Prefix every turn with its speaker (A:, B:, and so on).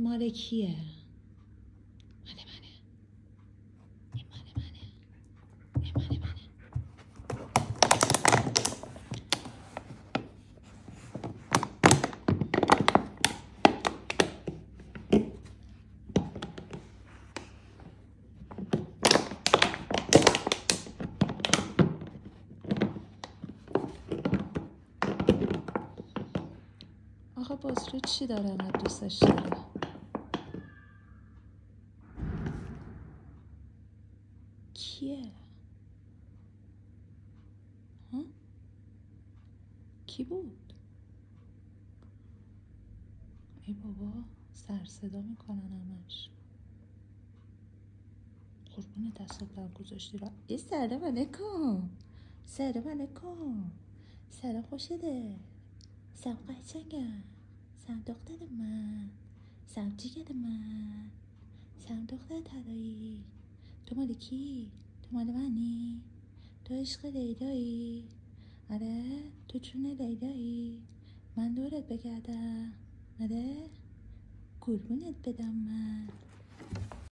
A: مال کیه؟ مال منه. این مال منه. این مال منه. آقا بازرو چی داره انقدر دوستش داره؟ کیه؟ ها؟ کی بود؟ ای بابا سر صدا میکنن همش. قربون دستت در گذاشتی را. ای سلام علیکم. سلام علیکم. سلام خوشده. سلام قشنگم. سلام دختر من. سلام جیگر من. سلام دختر طلایی. تو مال کی؟ تو مال منی؟ تو عشق لیلایی؟ آره تو چون لیلایی؟ من دورت بگردم؟ آره قربونت بدم من.